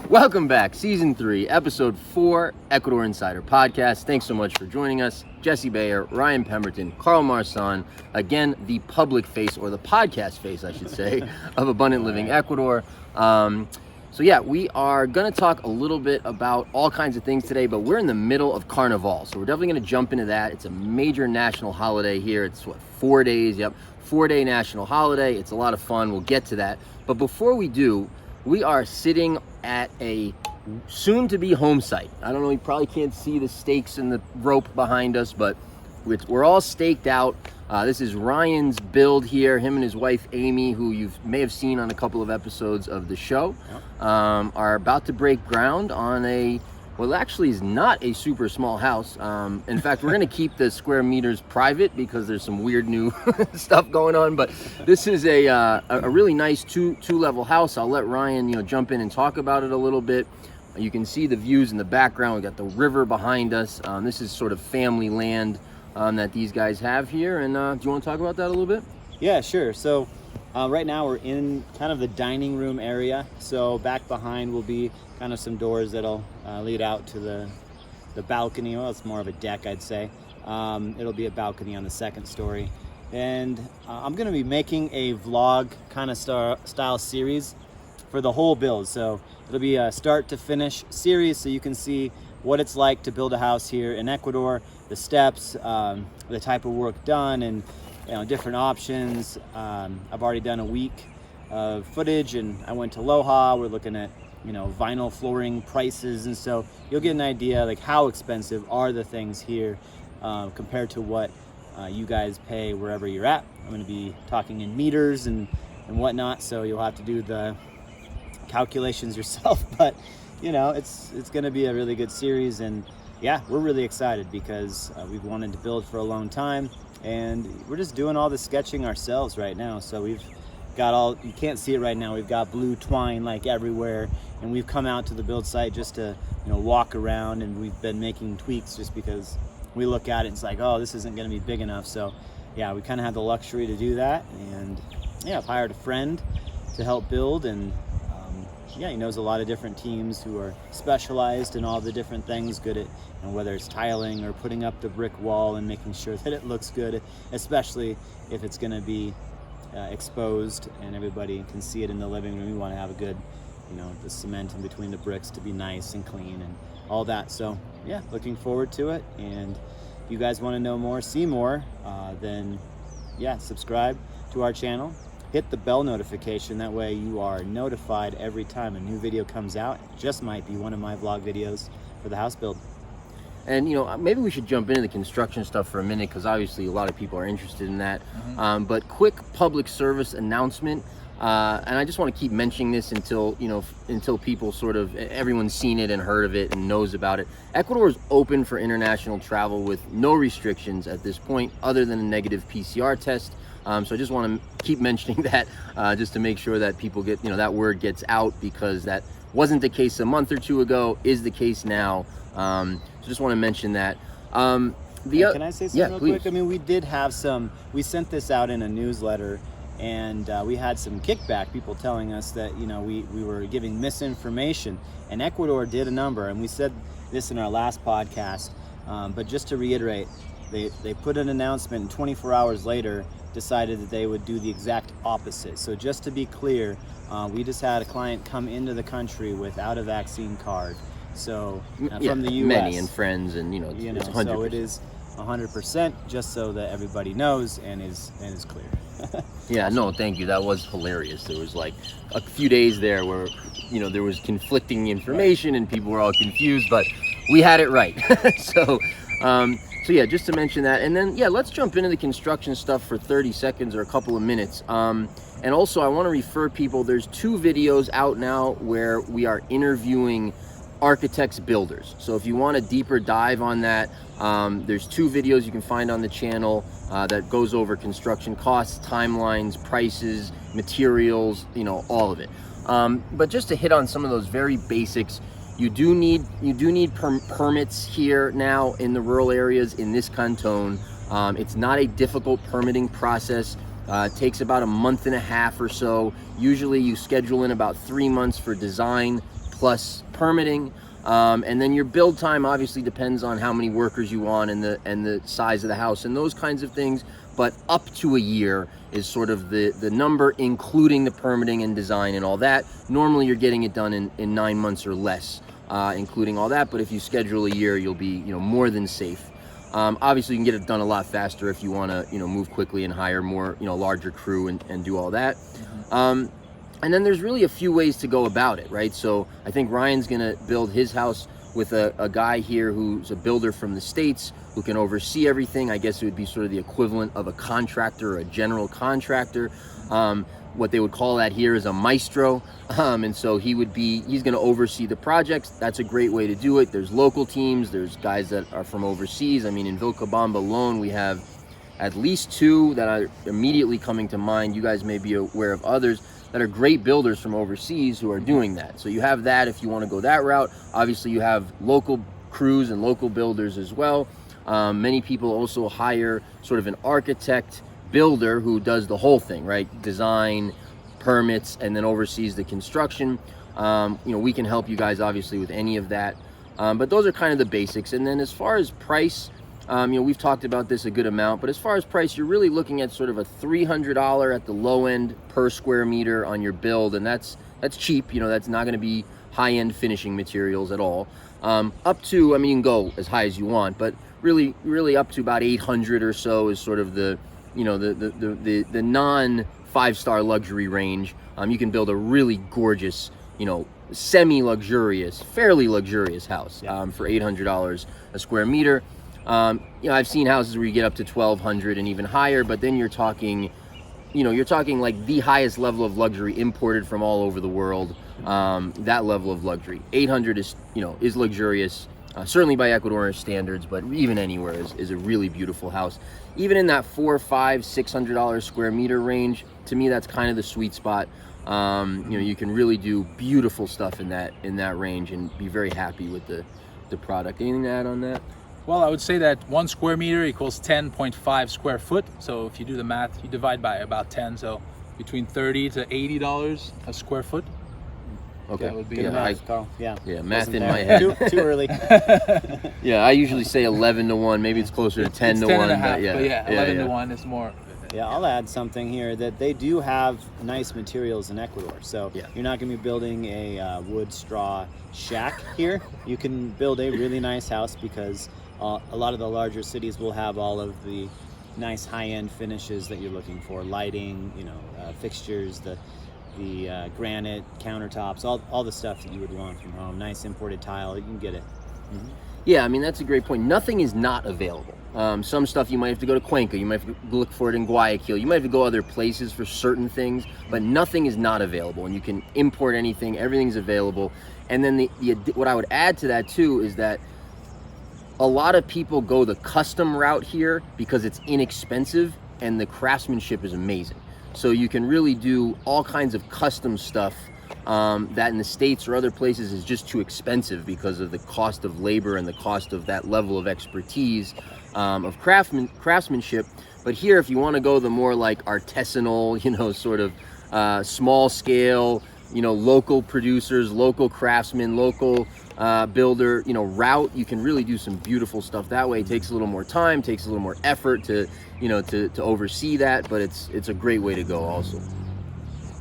Welcome back, Season 3, Episode 4, Ecuador Insider Podcast. Thanks so much for joining us. Jesse Bayer, Ryan Pemberton, Carl Marsan, again, the public face, or the podcast face, I should say, of Abundant Living Ecuador. So yeah, we are going to talk a little bit about all kinds of things today, but we're in the middle of Carnaval, so we're definitely going to jump into that. It's a major national holiday here. It's, 4 days? Yep, 4-day national holiday. It's a lot of fun. We'll get to that. But before we do, we are sitting at a soon-to-be home site. I don't know, you probably can't see the stakes and the rope behind us, but we're all staked out. This is Ryan's build here. Him and his wife, Amy, who you may have seen on a couple of episodes of the show, are about to break ground on well, actually is not a super small house. In fact, we're going to keep the square meters private because there's some weird new stuff going on. But this is a really nice two-level house. I'll let Ryan, jump in and talk about it a little bit. You can see the views in the background. We got the river behind us. This is sort of family land that these guys have here. And do you want to talk about that a little bit? Yeah, sure. So right now we're in kind of the dining room area. So back behind will be kind of some doors that'll lead out to the balcony. Well, it's more of a deck, I'd say. It'll be a balcony on the second story. And I'm going to be making a vlog kind of style series for the whole build. So it'll be a start to finish series so you can see what it's like to build a house here in Ecuador, the steps, the type of work done, and different options. I've already done a week of footage, and I went to Loja. We're looking at vinyl flooring prices, and so you'll get an idea like how expensive are the things here compared to what you guys pay wherever you're at. I'm going to be talking in meters and whatnot, so you'll have to do the calculations yourself, but it's going to be a really good series. And yeah, we're really excited because we've wanted to build for a long time, and we're just doing all the sketching ourselves right now. So we've got you can't see it right now, we've got blue twine like everywhere, and we've come out to the build site just to walk around, and we've been making tweaks just because we look at it and it's like, oh, this isn't going to be big enough. So yeah, we kind of have the luxury to do that. And yeah, I've hired a friend to help build, and he knows a lot of different teams who are specialized in all the different things, good at whether it's tiling or putting up the brick wall and making sure that it looks good, especially if it's going to be exposed and everybody can see it in the living room. We want to have a good, the cement in between the bricks to be nice and clean and all that. So yeah, looking forward to it. And if you guys want to know more, see more, then yeah, subscribe to our channel. Hit the bell notification, that way you are notified every time a new video comes out. It just might be one of my vlog videos for the house build. And maybe we should jump into the construction stuff for a minute, because obviously a lot of people are interested in that. But quick public service announcement, and I just want to keep mentioning this until people everyone's seen it and heard of it and knows about it. Ecuador is open for international travel with no restrictions at this point other than a negative PCR test. So I just want to keep mentioning that just to make sure that people get, that word gets out, because that wasn't the case a month or two ago, is the case now. So just want to mention that. Can I say something real quick? I mean, we did have we sent this out in a newsletter, and we had some kickback, people telling us that, we were giving misinformation, and Ecuador did a number, and we said this in our last podcast, but just to reiterate, they put an announcement, and 24 hours later decided that they would do the exact opposite. So just to be clear, we just had a client come into the country without a vaccine card. So from the U.S. Many and friends, and it's 100%. So it is 100%, just so that everybody knows and is clear. Yeah, no, thank you. That was hilarious. There was like a few days there where there was conflicting information and people were all confused, but we had it right. So yeah, just to mention that. And then, yeah, let's jump into the construction stuff for 30 seconds or a couple of minutes. And also, I want to refer people, there's 2 videos out now where we are interviewing architects, builders. So if you want a deeper dive on that, there's 2 videos you can find on the channel that goes over construction costs, timelines, prices, materials, all of it. But just to hit on some of those very basics, you do need permits here now in the rural areas in this canton. It's not a difficult permitting process. It takes about a month and a half or so. Usually you schedule in about 3 months for design, plus permitting. And then your build time obviously depends on how many workers you want and the size of the house and those kinds of things. But up to a year is sort of the number, including the permitting and design and all that. Normally you're getting it done in 9 months or less, including all that. But if you schedule a year, you'll be more than safe. Obviously you can get it done a lot faster if you want to move quickly and hire more larger crew and do all that. And then there's really a few ways to go about it, right? So I think Ryan's gonna build his house with a guy here who's a builder from the States who can oversee everything. I guess it would be sort of the equivalent of a contractor or a general contractor. What they would call that here is a maestro. And so he's gonna oversee the projects. That's a great way to do it. There's local teams, there's guys that are from overseas. I mean, in Vilcabamba alone, we have at least 2 that are immediately coming to mind. You guys may be aware of others that are great builders from overseas who are doing that. So you have that if you want to go that route. Obviously you have local crews and local builders as well. Many people also hire sort of an architect builder who does the whole thing, right? Design, permits, and then oversees the construction. We can help you guys obviously with any of that. But those are kind of the basics. And then as far as price, we've talked about this a good amount, but as far as price, you're really looking at sort of a $300 at the low end per square meter on your build, and that's cheap. That's not going to be high-end finishing materials at all. Up to, you can go as high as you want, but really up to about 800 or so is sort of the non 5-star luxury range. You can build a really gorgeous, semi-luxurious, fairly luxurious house for $800 a square meter. I've seen houses where you get up to 1,200 and even higher, but then you're talking like the highest level of luxury imported from all over the world. That level of luxury, 800 is luxurious, certainly by Ecuadorian standards, but even anywhere is a really beautiful house. Even in that $400, $500, $600 square meter range, to me that's kind of the sweet spot. You can really do beautiful stuff in that range and be very happy with the product. Anything to add on that? Well, I would say that 1 square meter equals 10.5 square foot. So if you do the math, you divide by about 10. So between $30 to $80 a square foot. Okay. That would be math, Carl. Yeah, math in my head. Too early. Yeah, I usually say 11 to 1. Maybe it's closer to 10 it's to 10 1. and a half, but 11 to 1 is more. Yeah, I'll add something here that they do have nice materials in Ecuador. So you're not going to be building a wood straw shack here. You can build a really nice house because a lot of the larger cities will have all of the nice high-end finishes that you're looking for, lighting, fixtures, the granite countertops, all the stuff that you would want from home. Nice imported tile, you can get it. Mm-hmm. Yeah, that's a great point. Nothing is not available. Some stuff you might have to go to Cuenca, you might have to look for it in Guayaquil, you might have to go other places for certain things, but nothing is not available, and you can import anything. Everything's available. And then what I would add to that too is that a lot of people go the custom route here because it's inexpensive and the craftsmanship is amazing. So you can really do all kinds of custom stuff that in the States or other places is just too expensive because of the cost of labor and the cost of that level of expertise of craftsmanship. But here, if you want to go the more like artisanal, sort of small scale, local producers, local craftsmen, local builder, route, you can really do some beautiful stuff that way. It takes a little more time, takes a little more effort to oversee that, but it's a great way to go also.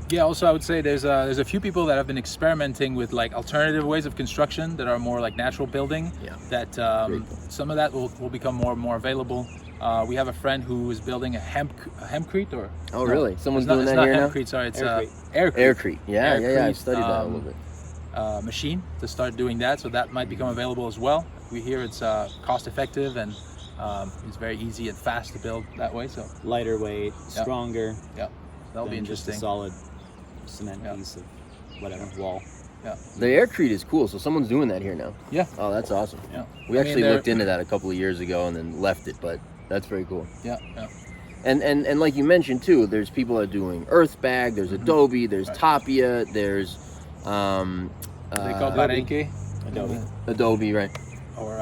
Yeah, also I would say there's a few people that have been experimenting with like alternative ways of construction that are more like natural building. Yeah. That some of that will become more and more available. We have a friend who is building a hempcrete or. Oh, really? Someone's doing that here now? It's not hempcrete, sorry, it's aircrete. Aircrete. Yeah. I studied that a little bit. Machine to start doing that, so that might become available as well. We hear it's cost effective and it's very easy and fast to build that way. So lighter weight, stronger. Yeah, that'll be interesting. Just a solid cement piece of whatever wall. Yeah. The aircrete is cool. So someone's doing that here now. Yeah. Oh, that's awesome. Yeah. We actually looked into that a couple of years ago and then left it, but that's very cool. Yeah. Yeah. And like you mentioned too, there's people that are doing Earthbag, there's Adobe, there's Tapia, there's they call Barenque. Adobe, right? Or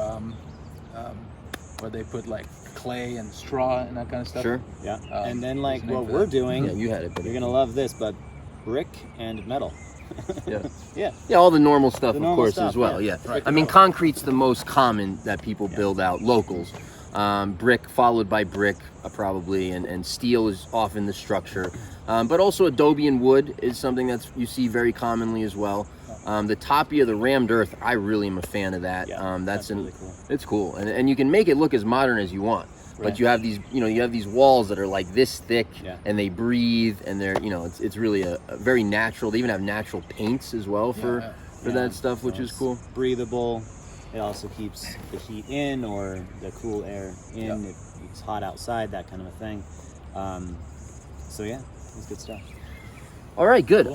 where they put like clay and straw and that kind of stuff. Sure. Yeah. And then like what we're doing, yeah, you had it, but you're gonna love this, but brick and metal. Yeah, all the normal stuff, The of normal course, stuff, as well. yeah. Yeah. Right. I mean, concrete's the most common that people build out, locals. Brick followed by brick, probably, and steel is often the structure. But also adobe and wood is something that you see very commonly as well. The tapia, the rammed earth, I really am a fan of that. Yeah, that's really cool. It's cool, and you can make it look as modern as you want. Right. But you have these, you have these walls that are like this thick, Yeah. and they breathe, and they're, it's really a very natural. They even have natural paints as well for that stuff, which is cool. Breathable. It also keeps the heat in or the cool air in. If it's hot outside, that kind of a thing. So yeah, it's good stuff. All right, good.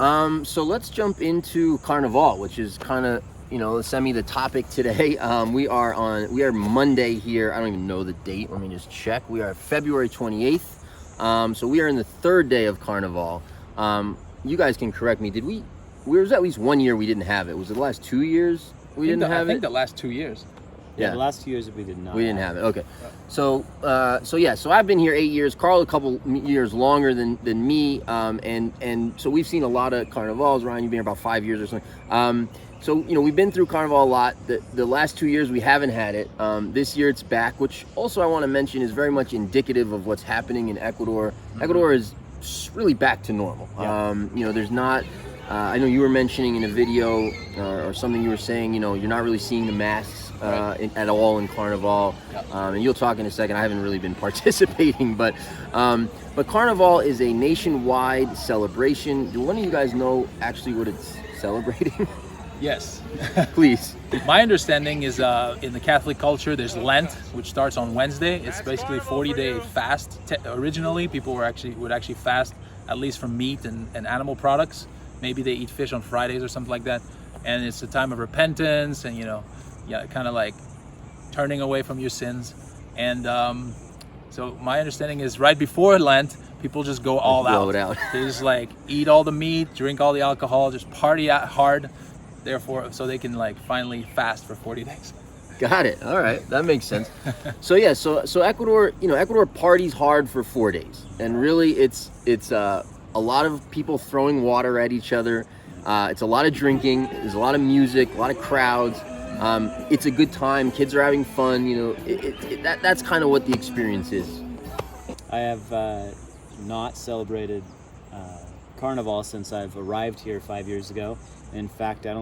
So let's jump into Carnaval, which is kind of, the topic today. We are Monday here. I don't even know the date. Let me just check. We are February 28th. So we are in the third day of Carnaval. You guys can correct me. There was at least 1 year we didn't have it. Was it the last 2 years we didn't have it? I think the last 2 years. Yeah, the last 2 years we did not. We didn't have it. Okay. So I've been here 8 years. Carl a couple years longer than me. And so we've seen a lot of Carnivals. Ryan, you've been here about 5 years or something. So we've been through Carnival a lot. The last 2 years we haven't had it. This year it's back, which also I want to mention is very much indicative of what's happening in Ecuador. Mm-hmm. Ecuador is really back to normal. Yeah. There's not. I know you were mentioning in a video or something you were saying, you're not really seeing the masks at all in Carnival. And you'll talk in a second. I haven't really been participating, but Carnival is a nationwide celebration. Do one of you guys know actually what it's celebrating? Yes. Please. My understanding is in the Catholic culture, there's Lent, which starts on Wednesday. It's basically a 40-day fast. Originally, people would actually fast at least from meat and animal products. Maybe they eat fish on Fridays or something like that. And it's a time of repentance and, kind of like turning away from your sins. And so my understanding is right before Lent, people just go all out. Blow it out. They just like eat all the meat, drink all the alcohol, just party out hard. Therefore, so they can like finally fast for 40 days. Got it. All right, that makes sense. So Ecuador, Ecuador parties hard for 4 days, and really it's a lot of people throwing water at each other. It's a lot of drinking. There's a lot of music, a lot of crowds. It's a good time. Kids are having fun. That's kind of what the experience is. I have not celebrated Carnival since I've arrived here 5 years ago. In fact, I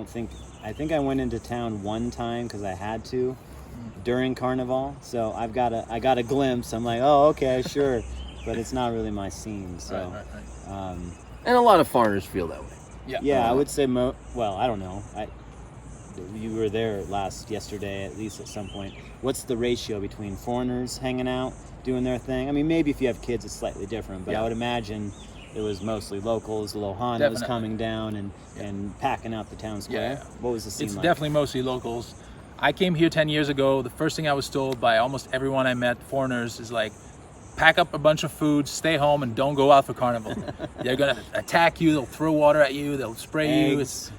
think I went into town one time because I had to during Carnival. So I got a glimpse. I'm like, oh, okay, sure, but it's not really my scene. So, Right. And a lot of foreigners feel that way. Yeah. I would say well, I don't know. You were there yesterday, at least at some point. What's the ratio between foreigners hanging out, doing their thing? I mean, maybe if you have kids, it's slightly different, but I would imagine it was mostly locals. Loja that was coming down and packing out the town square. Yeah. What was the scene It's like? definitely mostly locals. I came here 10 years ago. The first thing I was told by almost everyone I met, foreigners, is like, pack up a bunch of food, stay home, and don't go out for Carnival. They're gonna attack you. They'll throw water at you. They'll spray you. It's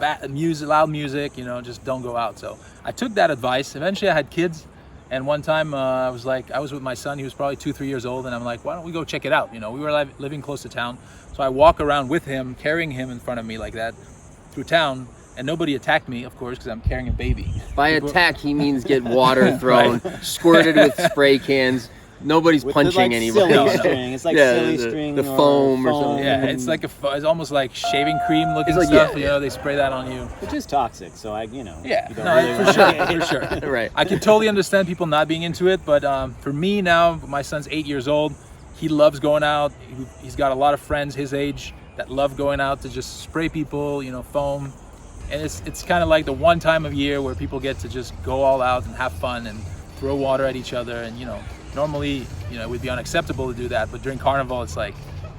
loud music. Just don't go out. So I took that advice. Eventually, I had kids, and one time I was with my son. He was probably 2-3 years old, and I'm like, why don't we go check it out? We were living close to town, so I walk around with him, carrying him in front of me like that through town. And nobody attacked me, of course, because I'm carrying a baby. By attack, he means get water thrown, squirted with spray cans. Nobody's With punching the, anybody. Silly string. It's like silly string. The foam or something. Yeah, it's like it's almost like shaving cream looking It's like, stuff. yeah. They spray that on you. Which is toxic, so Yeah, you don't no, really for sure. Right. I can totally understand people not being into it, but for me now, my son's 8 years old. He loves going out. He's got a lot of friends his age that love going out to just spray people, foam. And it's kind of like the one time of year where people get to just go all out and have fun and throw water at each other. And normally it would be unacceptable to do that, but during Carnival it's like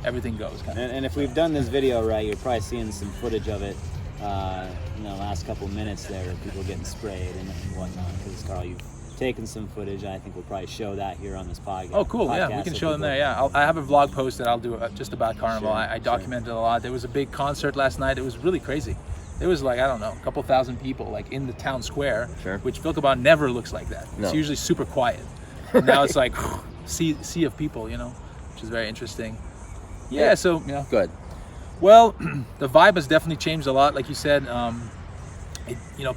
everything goes. And if we've done this video right, you're probably seeing some footage of it in the last couple minutes there of people getting sprayed and whatnot. Because Carl, you've taken some footage, and I think we'll probably show that here on this podcast. Oh, cool! Yeah, we can show them there. Yeah, I have a vlog post that I'll do just about Carnival. Sure, I documented a lot. There was a big concert last night. It was really crazy. There was like, I don't know, a couple thousand people like in the town square, which Vilcabamba never looks like that. No. It's usually super quiet. And now it's like sea of people, which is very interesting. Yeah, so Good. Well, the vibe has definitely changed a lot. Like you said,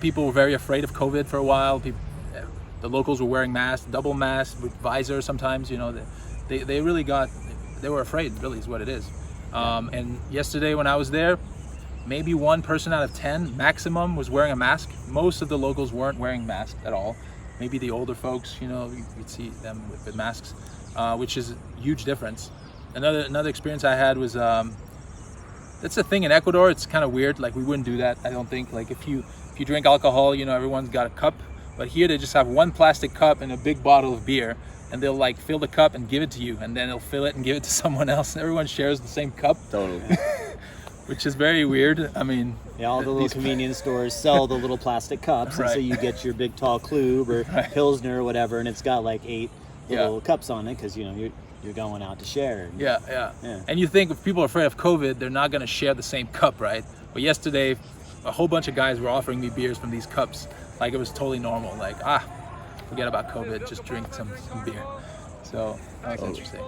people were very afraid of COVID for a while. The locals were wearing masks, double masks with visors sometimes. They really they were afraid, really is what it is. And yesterday when I was there, maybe 1 person out of 10 maximum was wearing a mask. Most of the locals weren't wearing masks at all. Maybe the older folks, you'd see them with masks, which is a huge difference. Another experience I had was, that's the thing in Ecuador, it's kind of weird. Like we wouldn't do that, I don't think. Like if you drink alcohol, everyone's got a cup. But here they just have 1 plastic cup and a big bottle of beer, and they'll like fill the cup and give it to you, and then they'll fill it and give it to someone else. Everyone shares the same cup. Totally. Which is very weird. I mean, all the little convenience stores sell the little plastic cups, and so you get your big tall Klub or Pilsner or whatever, and it's got like 8 little cups on it because you're going out to share. Yeah. And you think if people are afraid of COVID, they're not going to share the same cup, right? But yesterday, a whole bunch of guys were offering me beers from these cups, like it was totally normal. Like forget about COVID, just drink some beer. So that was interesting.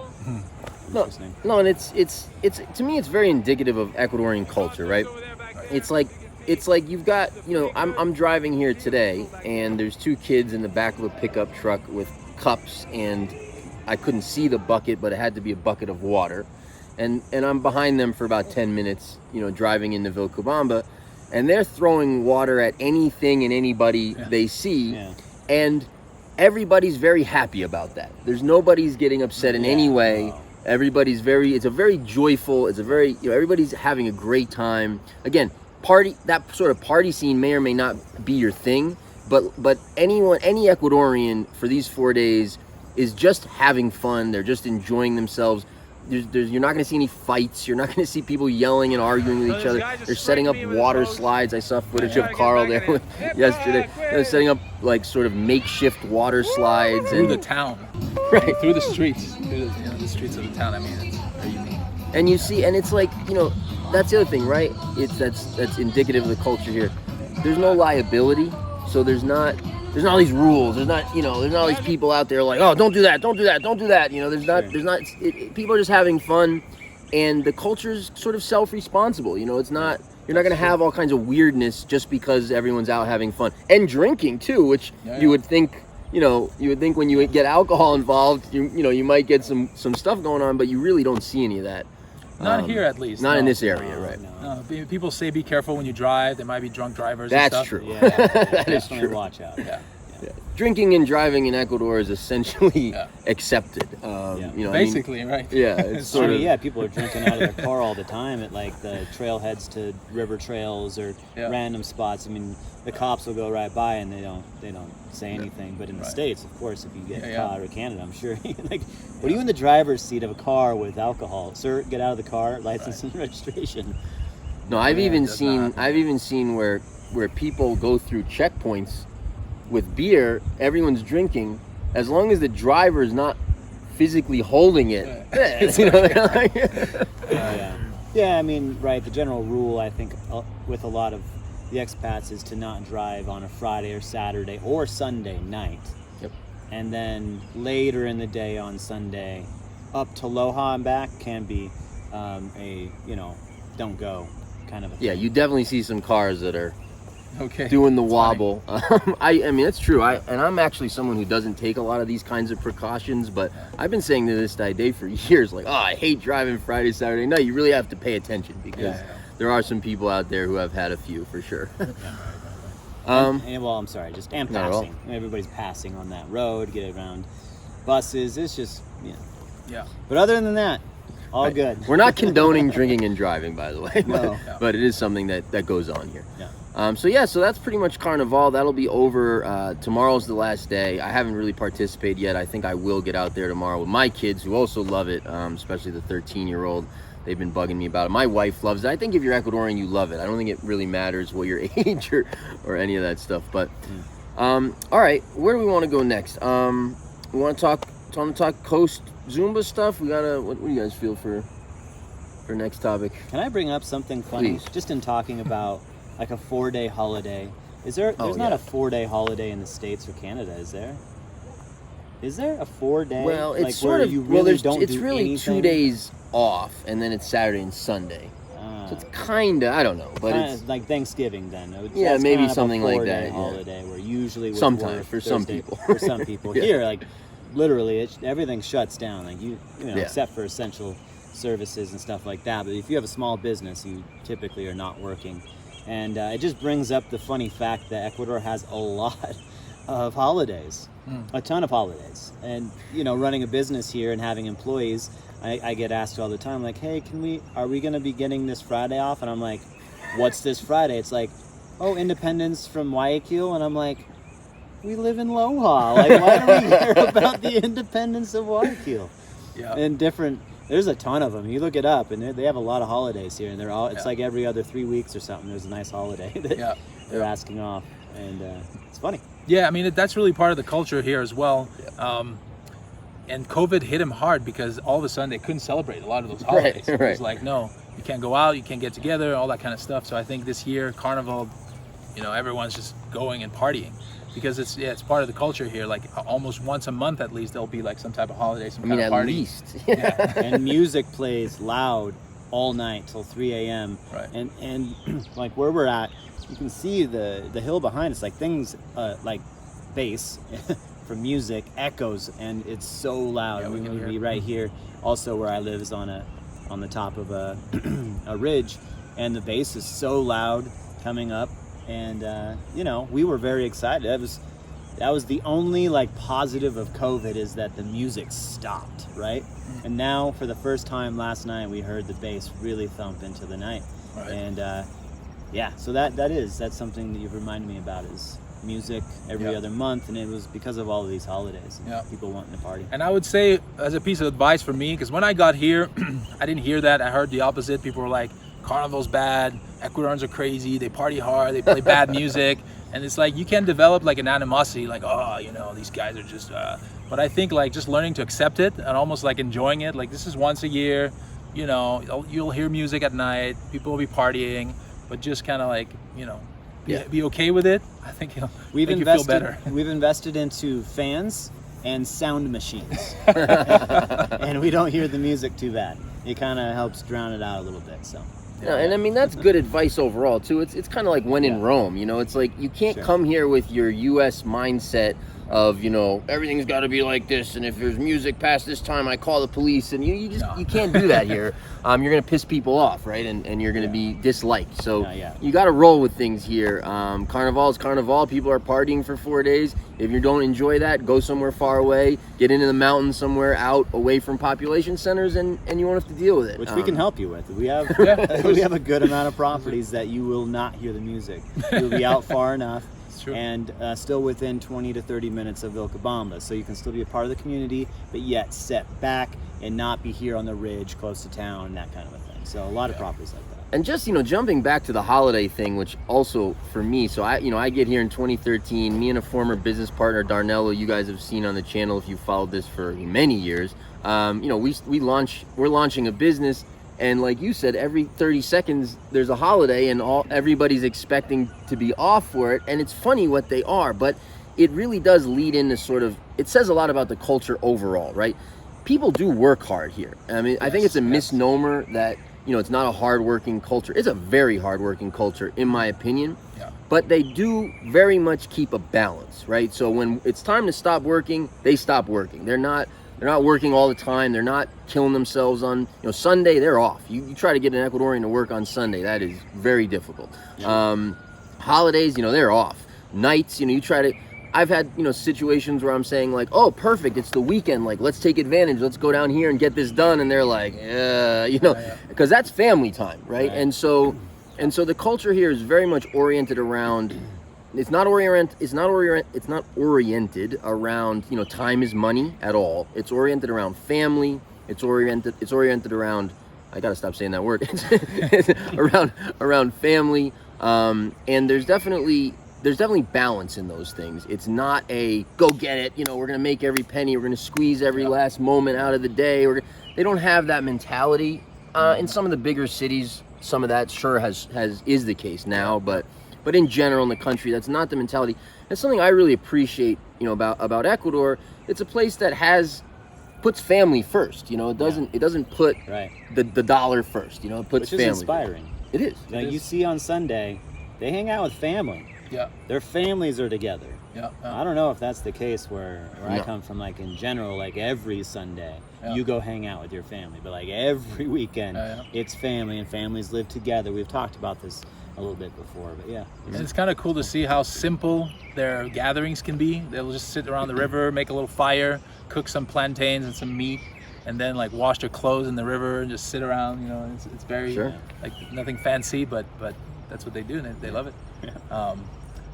No, and it's to me it's very indicative of Ecuadorian culture, right? It's like you've got, I'm driving here today, and there's 2 kids in the back of a pickup truck with cups, and I couldn't see the bucket, but it had to be a bucket of water, and I'm behind them for about 10 minutes, driving into Vilcabamba, and they're throwing water at anything and anybody they see, and everybody's very happy about that. There's nobody's getting upset in any way. Everybody's it's a very joyful, everybody's having a great time. Again, that sort of party scene may or may not be your thing, but any Ecuadorian for these 4 days is just having fun. They're just enjoying themselves. You're not going to see any fights. You're not going to see people yelling and arguing with each other. They're setting up water slides. I saw footage of Carl there yesterday. They're setting up like sort of makeshift water slides through the town, right? Through the streets, the streets of the town. I mean, it's very unique. And you see, and it's like, that's the other thing, right? That's indicative of the culture here. There's no liability, so there's not all these rules. There's not all these people out there like, oh, don't do that. People are just having fun, and the culture's sort of self-responsible. It's not, you're not going to have all kinds of weirdness just because everyone's out having fun and drinking too, which you would think, when you get alcohol involved, you might get some stuff going on, but you really don't see any of that. Not here, at least. Not in this area, right? No. People say be careful when you drive. There might be drunk drivers. That's and stuff. true. That is true. Watch out. Yeah. Drinking and driving in Ecuador is essentially accepted. Basically, right? Yeah, it's sort of. People are drinking out of their car all the time at like the trailheads to river trails or random spots. I mean, the cops will go right by and they don't say anything. But in the States, of course, if you get caught, or Canada, I'm sure, like, what are you in the driver's seat of a car with alcohol? Sir, get out of the car, license and registration. No, I've even seen where people go through checkpoints with beer. Everyone's drinking, as long as the driver is not physically holding it. I mean, right. The general rule, I think, with a lot of the expats is to not drive on a Friday or Saturday or Sunday night. Yep. And then later in the day on Sunday, up to Loja and back can be don't go kind of a thing. Yeah, you definitely see some cars that are doing the wobble. I mean, that's true. I'm actually someone who doesn't take a lot of these kinds of precautions, but I've been saying to this day for years, like, I hate driving Friday, Saturday. No, you really have to pay attention because there are some people out there who have had a few for sure. I'm sorry, just passing. Everybody's passing on that road, get around buses. It's just, But other than that, all good. We're not condoning drinking and driving, by the way, No. but it is something that goes on here. Yeah. So that's pretty much Carnival. That'll be over. Tomorrow's the last day. I haven't really participated yet. I think I will get out there tomorrow with my kids, who also love it, especially the 13-year-old. They've been bugging me about it. My wife loves it. I think if you're Ecuadorian, you love it. I don't think it really matters what your age or any of that stuff. But all right, where do we want to go next? We want to talk coast Zumba stuff. What do you guys feel for next topic? Can I bring up something funny? Please. Just in talking about like a 4-day holiday. There's not a 4-day holiday in the States or Canada, is there? Is there a 4-day? Well, it's like, sort where of. you really don't it's do really anything? 2 days off, and then it's Saturday and Sunday. So it's kinda, I don't know, but it's like Thanksgiving then. Yeah, That's maybe kind of something a like four-day that, yeah. holiday where usually with Sometimes, work, for some Thursday- people. For some people Yeah. here, like literally, everything shuts down. Like you know, Yeah. except for essential services and stuff like that. But if you have a small business, you typically are not working. And it just brings up the funny fact that Ecuador has a lot of holidays, a ton of holidays. And you know, running a business here and having employees, I get asked all the time, like, hey, are we going to be getting this Friday off? And I'm like, what's this Friday? It's like, oh, Independence from Guayaquil. And I'm like, we live in Loja. Like, why do we hear about the independence of Guayaquil? Yeah. And there's a ton of them. You look it up, and they have a lot of holidays here, and they're all. It's like every other 3 weeks or something. There's a nice holiday that they're asking off, and it's funny. Yeah, I mean, that's really part of the culture here as well. And COVID hit them hard because all of a sudden they couldn't celebrate a lot of those holidays. It was like, no, you can't go out, you can't get together, all that kind of stuff. So I think this year, Carnival, you know, everyone's just going and partying because it's part of the culture here. Like almost once a month at least, there'll be like some type of holiday, some kind of party. At least. Yeah. And music plays loud all night till 3 a.m. Right. And like where we're at, you can see the hill behind us, like things like bass from music echoes, and it's so loud. Yeah, we can would hear be it. right here. Also, where I live is on the top of a ridge, and the bass is so loud coming up. And you know, we were very excited. That was the only like positive of COVID, is that the music stopped, right? And now for the first time last night, we heard the bass really thump into the night. Right. And yeah, so that's something that you've reminded me about, is music every other month, and it was because of all of these holidays and people wanting to party. And I would say, as a piece of advice for me, because when I got here, I didn't hear that. I heard the opposite. People were like, Carnival's bad, Ecuadorians are crazy, they party hard, they play bad music. And it's like, you can develop like an animosity, like, oh, you know, these guys are just, but I think like just learning to accept it and almost like enjoying it. Like, this is once a year, you know, you'll hear music at night, people will be partying, but just kind of like, you know, be okay with it. I think it'll make you feel better. We've invested into fans and sound machines, and we don't hear the music too bad. It kind of helps drown it out a little bit. So. Yeah, and I mean, that's good advice overall too. It's kind of like when in Rome, you know. It's like you can't come here with your U.S. mindset of, you know, everything's got to be like this, and if there's music past this time, I call the police, and you can't do that here. You're gonna piss people off, right? And you're gonna be disliked. So you got to roll with things here. Carnival is Carnival. People are partying for 4 days. If you don't enjoy that, go somewhere far away. Get into the mountains somewhere out away from population centers, and you won't have to deal with it. Which we can help you with. We have we have a good amount of properties that you will not hear the music. You'll be out far enough. And still within 20 to 30 minutes of Vilcabamba, so you can still be a part of the community, but yet set back and not be here on the ridge close to town and that kind of a thing. So a lot of properties like that. And just, you know, jumping back to the holiday thing, which also for me, so I get here in 2013. Me and a former business partner, Darnello, you guys have seen on the channel if you followed this for many years. You know, we're launching a business. And like you said, every 30 seconds there's a holiday, and everybody's expecting to be off for it. And it's funny what they are, but it really does lead into sort of, it says a lot about the culture overall, right? People do work hard here. I mean, I think it's a misnomer that, you know, it's not a hardworking culture. It's a very hardworking culture, in my opinion. Yeah. But they do very much keep a balance, right? So when it's time to stop working, they stop working. They're not working all the time. They're not killing themselves on, you know, Sunday. They're off. You try to get an Ecuadorian to work on Sunday. That is very difficult. Holidays, you know, they're off. Nights, you know, I've had, you know, situations where I'm saying like, oh, perfect, it's the weekend. Like, let's take advantage. Let's go down here and get this done. And they're like, you know, because that's family time, right? And so the culture here is very much oriented around. It's not oriented around, you know, time is money at all. It's oriented around family. It's oriented around, I gotta stop saying that word. It's around family. And there's definitely balance in those things. It's not a go get it, you know, we're gonna make every penny, we're gonna squeeze every last moment out of the day. They don't have that mentality. In some of the bigger cities, some of that sure is the case now, but in general in the country, that's not the mentality. That's something I really appreciate, you know, about Ecuador. It's a place that has puts family first. You know, it doesn't put Right. the dollar first. You know, it puts Which is family. inspiring. It is. Like you see on Sunday, they hang out with family. Yeah. Their families are together. Yeah. I don't know if that's the case where I No. come from, like in general, like every Sunday Yeah. you go hang out with your family, but like every weekend it's family and families live together. We've talked about this a little bit before, but yeah. And it's kind of cool to see how simple their gatherings can be. They'll just sit around the river, make a little fire, cook some plantains and some meat, and then like wash their clothes in the river and just sit around. You know, it's very Sure. like nothing fancy, but that's what they do, and they love it.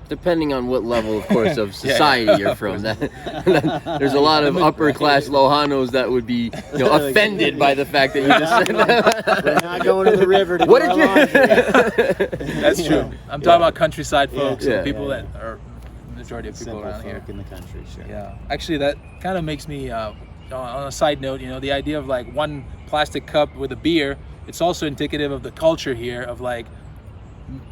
Depending on what level, of course, of society you're from. There's a lot of upper class Lojanos that would be offended by the fact that you just said that. We're not going to the river to What do did our laundry. That's true. I'm talking about countryside folks, Yeah. and people Yeah. that are majority of people Simple around here. folk in the country, sure. Yeah, actually, that kind of makes me, on a side note, the idea of like one plastic cup with a beer, it's also indicative of the culture here of like,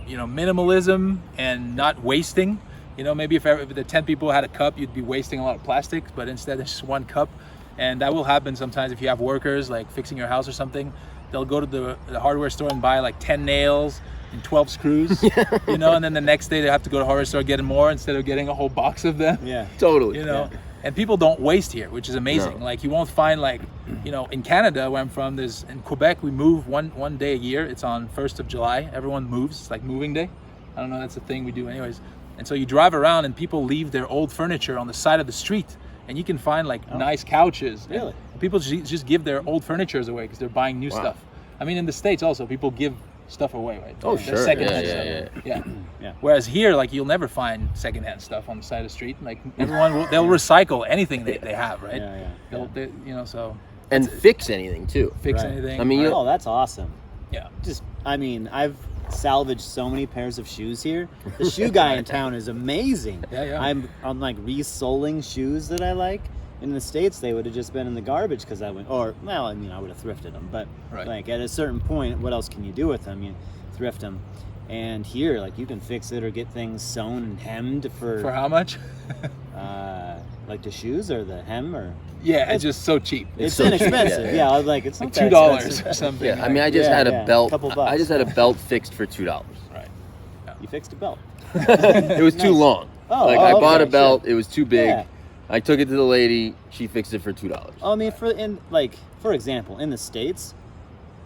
minimalism and not wasting. Maybe if the 10 people had a cup, you'd be wasting a lot of plastic, but instead it's just one cup. And that will happen sometimes if you have workers like fixing your house or something. They'll go to the hardware store and buy like 10 nails and 12 screws, and then the next day they have to go to the hardware store getting more instead of getting a whole box of them. Yeah. Totally. And people don't waste here, which is amazing. No. Like you won't find like, in Canada where I'm from, in Quebec we move one day a year. It's on 1st of July. Everyone moves. It's like moving day. I don't know, that's a thing we do anyways. And so you drive around and people leave their old furniture on the side of the street, and you can find like nice couches. Really? And people just give their old furnitures away because they're buying new stuff. I mean, in the States also, people give stuff away, right? Oh, They're sure. secondhand Yeah. stuff. Whereas here, like you'll never find secondhand stuff on the side of the street. Like they'll recycle anything they have, right? Yeah. So And fix anything too. fix Right. anything. I mean, Oh, that's awesome. yeah. I've salvaged so many pairs of shoes here. The shoe guy in town is amazing. Yeah. I'm like resoling shoes that I like. In the States, they would have just been in the garbage because I would have thrifted them. But Right. like at a certain point, what else can you do with them? You thrift them. And here, like you can fix it or get things sewn and hemmed For how much? like the shoes or the hem or. Yeah, it's just so cheap. It's so cheap, inexpensive. yeah. I was like, it's not Like that $2 expensive. or something. Yeah, I mean, I just had a Yeah, belt. couple I bucks. just had a belt fixed for $2. Right. You fixed a belt. It was too Nice. long. Oh, I bought a okay, belt. It was too big. Yeah. I took it to the lady. She fixed it for $2. I mean, for example, in the States,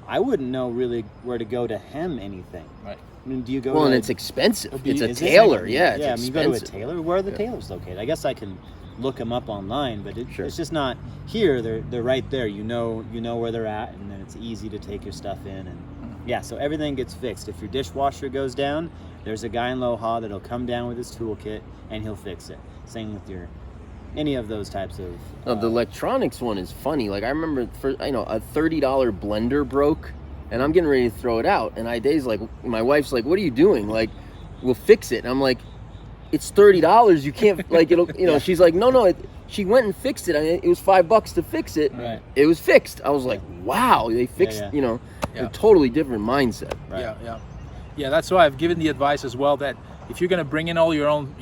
I wouldn't know really where to go to hem anything. Right. I mean, do you go? Well, to, and it's expensive. It's a is it? tailor. Yeah, it's I mean, you go to a expensive. tailor. Where are the tailors located? I guess I can look them up online, but Sure. it's just not here. They're right there. You know where they're at, and then it's easy to take your stuff in. And yeah, so everything gets fixed. If your dishwasher goes down, there's a guy in Loja that'll come down with his toolkit and he'll fix it. Same with any of those types of. No, the electronics one is funny. Like I remember, a $30 blender broke, and I'm getting ready to throw it out. And Dave's like, my wife's like, "What are you doing? Like, we'll fix it." And I'm like, "It's $30. You can't like it'll." She's like, "No." She went and fixed it. I mean, it was $5 to fix it. Right. It was fixed. I was like, "Wow, they fixed." Yeah. A totally different mindset. Right. Yeah. That's why I've given the advice as well that if you're gonna bring in all your own,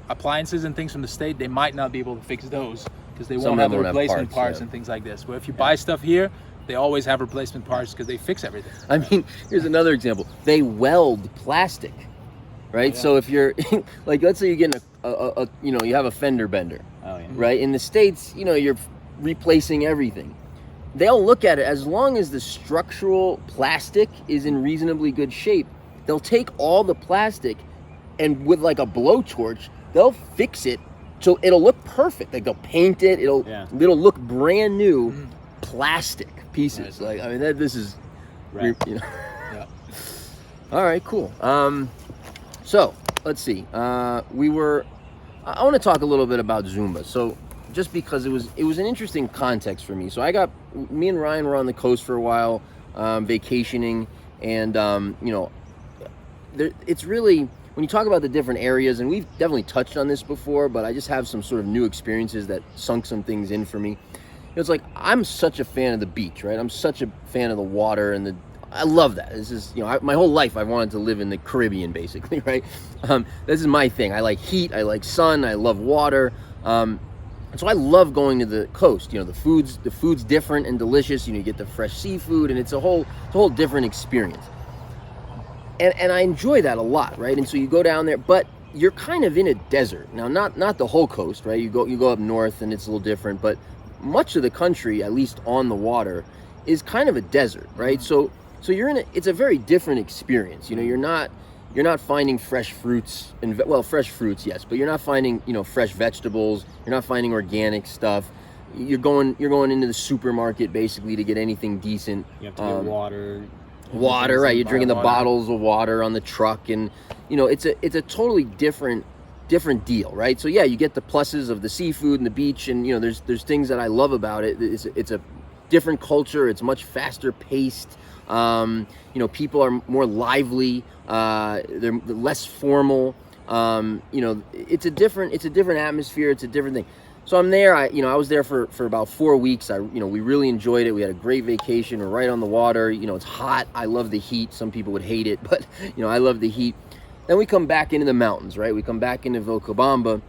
appliances and things from the state, they might not be able to fix those because they Some won't of have them the won't have replacement parts, parts yeah. and things like this. But if you buy stuff here, they always have replacement parts because they fix everything. I mean, here's another example. They weld plastic, right? Yeah. So if you're like, let's say you're getting you have a fender bender, Oh yeah. right? In the States, you're replacing everything. They'll look at it as long as the structural plastic is in reasonably good shape. They'll take all the plastic and with like a blowtorch, they'll fix it so it'll look perfect. Like they'll paint it. It'll look brand new. Plastic pieces. Right. Like I mean, this is Right. Yeah. All right, cool. So let's see. I want to talk a little bit about Zumba. So just because it was an interesting context for me. So me and Ryan were on the coast for a while, vacationing, and it's really when you talk about the different areas, and we've definitely touched on this before, but I just have some sort of new experiences that sunk some things in for me. It's like I'm such a fan of the beach, right? I'm such a fan of the water and I love that. This is, my whole life I've wanted to live in the Caribbean, basically, right? This is my thing. I like heat, I like sun, I love water. And so I love going to the coast. You know, the food's different and delicious. You know, you get the fresh seafood, and it's a whole different experience. And I enjoy that a lot, right? And so you go down there, but you're kind of in a desert. Now, not the whole coast, right? You go up north and it's a little different, but much of the country, at least on the water, is kind of a desert, right? So it's a very different experience. You know, you're not finding fresh fruits fresh fruits, yes, but you're not finding, you know, fresh vegetables. You're not finding organic stuff. You're going into the supermarket basically to get anything decent. You have to get water. Water, right? You're drinking the bottles of water on the truck, and you know it's a totally different deal, right? So yeah, you get the pluses of the seafood and the beach, and you know there's things that I love about it. It's a different culture. It's much faster paced. You know, people are more lively. They're less formal. You know, it's a different atmosphere. It's a different thing. So I'm there. I was there for about 4 weeks. We really enjoyed it. We had a great vacation. We're right on the water. You know, it's hot. I love the heat. Some people would hate it, but you know, I love the heat. Then we come back into the mountains, right? We come back into Vilcabamba,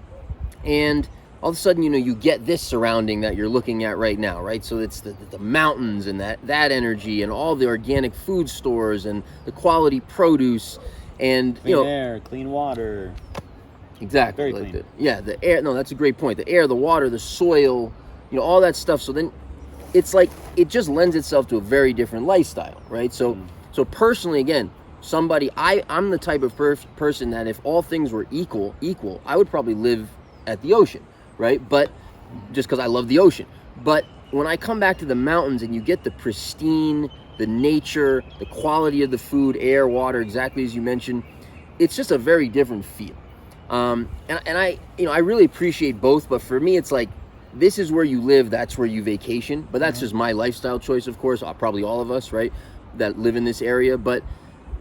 and all of a sudden, you know, you get this surrounding that you're looking at right now, right? So it's the mountains and that energy and all the organic food stores and the quality produce and clean air, clean water. Exactly. Very clean. The air. No, that's a great point. The air, the water, the soil, you know, all that stuff. So then it's like it just lends itself to a very different lifestyle, right? So personally, again, I'm the type of person that if all things were equal, I would probably live at the ocean, right? But just because I love the ocean. But when I come back to the mountains and you get the pristine, the nature, the quality of the food, air, water, exactly as you mentioned, it's just a very different feel. And I really appreciate both, but for me, it's like, this is where you live, that's where you vacation, but that's just my lifestyle choice, of course, probably all of us, right, that live in this area, but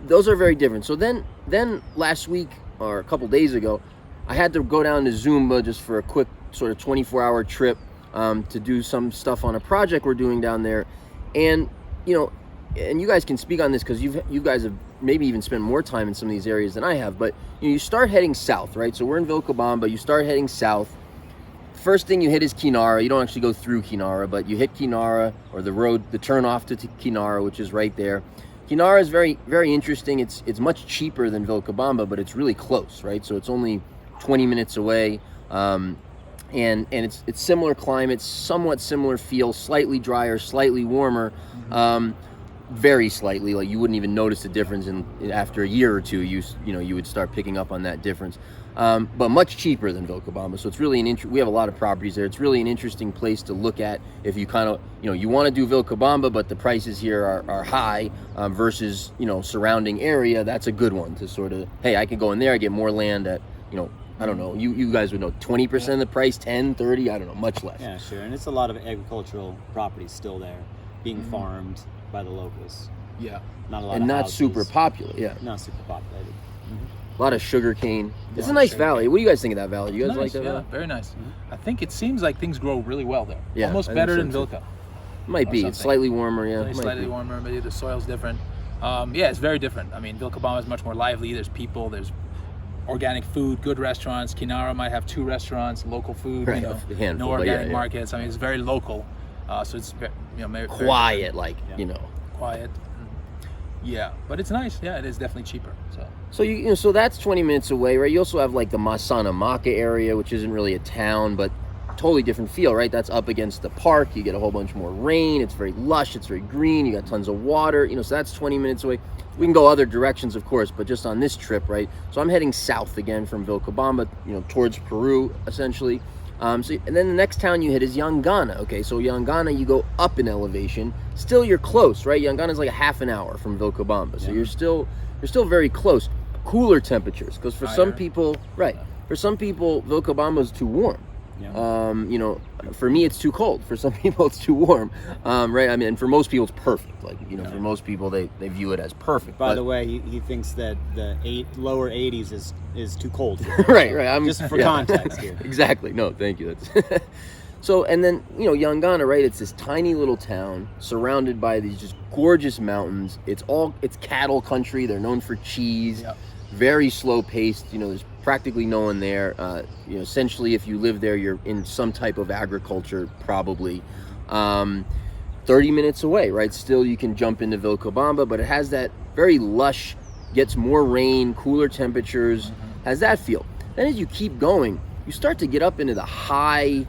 those are very different. So then last week, or a couple days ago, I had to go down to Zumba just for a quick sort of 24-hour trip to do some stuff on a project we're doing down there, and, you know, and you guys can speak on this because you guys have maybe even spent more time in some of these areas than I have, but you know, you start heading south, right? So we're in Vilcabamba, you start heading south. First thing you hit is Kinara. You don't actually go through Kinara, but you hit Kinara, or the road, the turn off to Kinara, which is right there. Kinara is very, very interesting. It's much cheaper than Vilcabamba, but it's really close, right? So it's only 20 minutes away, and it's similar climate, somewhat similar feel, slightly drier, slightly warmer. Very slightly, like you wouldn't even notice the difference after a year or two. You would start picking up on that difference, but much cheaper than Vilcabamba. So it's really we have a lot of properties there. It's really an interesting place to look at if you kind of, you know, you want to do Vilcabamba, but the prices here are high versus, you know, surrounding area. That's a good one to sort of, hey, I can go in there, I get more land at, you know, I don't know, you guys would know 20% of the price, 10, 30, I don't know, much less. Yeah, sure. And it's a lot of agricultural properties still there being farmed by the locals. Yeah. Not a lot and of not houses. super popular. Yeah. Not super populated. A lot of sugar cane. It's a nice valley. What do you guys think of that valley? You guys like that valley? Very nice. I think it seems like things grow really well there. Yeah, Almost I better think than so, too. Vilca. Might be. It's slightly warmer, yeah. Slightly warmer, maybe the soil's different. Yeah, it's very different. I mean, Vilcabamba is much more lively. There's people, there's organic food, good restaurants. Kinara might have 2 restaurants, local food, Right, you know, a handful, no but organic yeah. markets. I mean, it's very local. So it's very, you know, very Quiet, like, you know. quiet. Yeah, but it's nice. Yeah, it is definitely cheaper. So So that's 20 minutes away, right? You also have like the Masanamaka area, which isn't really a town, but totally different feel, right? That's up against the park. You get a whole bunch more rain. It's very lush. It's very green. You got tons of water. You know, so that's 20 minutes away. We can go other directions, of course, but just on this trip, right? So I'm heading south again from Vilcabamba, you know, towards Peru, essentially. And then the next town you hit is Yangana. Okay, so Yangana, you go up in elevation. Still, you're close, right? Yangana is like a half an hour from Vilcabamba, so you're still very close. Cooler temperatures, because for some people, for some people, Vilcabamba is too warm. Yeah. You know, for me, it's too cold. For some people, it's too warm. Right? I mean, and for most people, it's perfect. Like, you know, for most people, they view it as perfect. By the way, he thinks that the lower 80s is too cold here. right. I'm just for context here. Exactly. No, thank you. That's so. And then, you know, Yangana, right? It's this tiny little town surrounded by these just gorgeous mountains. It's cattle country. They're known for cheese. Yep. Very slow paced. You know, there's practically no one there. Essentially, if you live there, you're in some type of agriculture, probably. 30 minutes away, right? Still, you can jump into Vilcabamba, but it has that very lush, gets more rain, cooler temperatures, has that feel. Then as you keep going, you start to get up into the high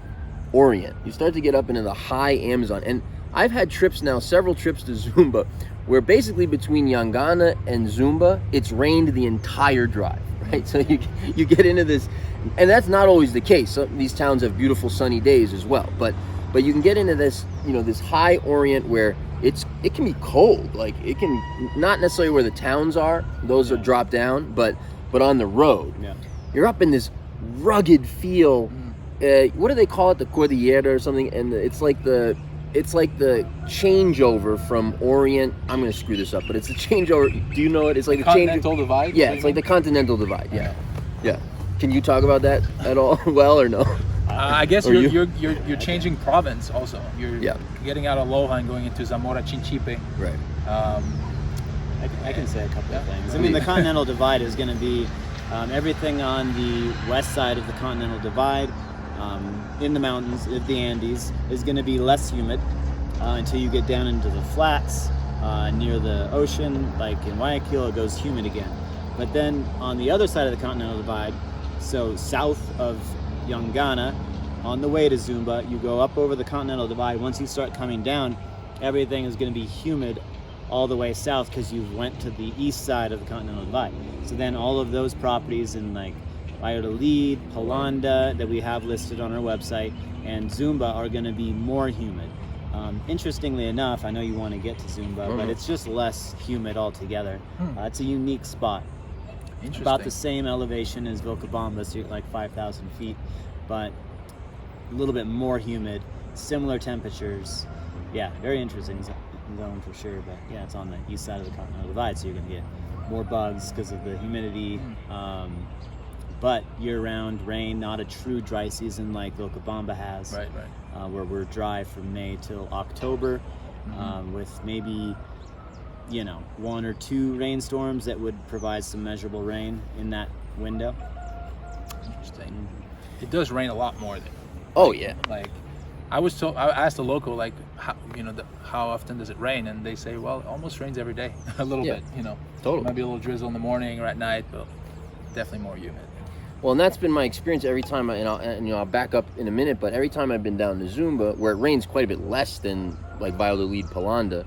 Orient. You start to get up into the high Amazon. And I've had trips now, several trips to Zumba, where basically between Yangana and Zumba, it's rained the entire drive, right? So you get into this, and that's not always the case. These towns have beautiful sunny days as well, but you can get into this, this high Orient where it can be cold. Like, it can, not necessarily where the towns are, those are dropped down, but on the road. Yeah. You're up in this rugged feel. What do they call it? The Cordillera or something? And it's like the changeover from Orient. I'm going to screw this up, but it's the changeover. Do you know it? It's like the Continental Divide? Yeah, it's like the Continental Divide. Yeah. Yeah. Can you talk about that at all? Well, or no? I guess you're changing province also. You're Yeah. getting out of Loja and going into Zamora Chinchipe. Right. I can say a couple of things. I mean, the Continental Divide is going to be everything on the west side of the Continental Divide, in the mountains of the Andes, is going to be less humid until you get down into the flats near the ocean, like in Guayaquil. It goes humid again. But then on the other side of the Continental Divide, so south of Yangana, on the way to Zumba, you go up over the Continental Divide. Once you start coming down, everything is going to be humid all the way south because you went to the east side of the Continental Divide. So then all of those properties in like Valladolid, Palanda that we have listed on our website, and Zumba are going to be more humid. Interestingly enough, I know you want to get to Zumba, but it's just less humid altogether. It's a unique spot. About the same elevation as Vilcabamba, so you're like 5,000 feet, but a little bit more humid, similar temperatures. Yeah, very interesting zone for sure, but yeah, it's on the east side of the Continental Divide, so you're going to get more bugs because of the humidity. But year-round rain, not a true dry season like Vilcabamba has, Right. where we're dry from May till October, with maybe 1 or 2 rainstorms that would provide some measurable rain in that window. Interesting. It does rain a lot more there. Oh, yeah. Like, I asked a local, like, how often does it rain? And they say, well, it almost rains every day, a little bit, Totally. Maybe a little drizzle in the morning or at night, but definitely more humid. Well, and that's been my experience every time, I'll back up in a minute, but every time I've been down to Zumba, where it rains quite a bit less than like Valladolid, Palanda,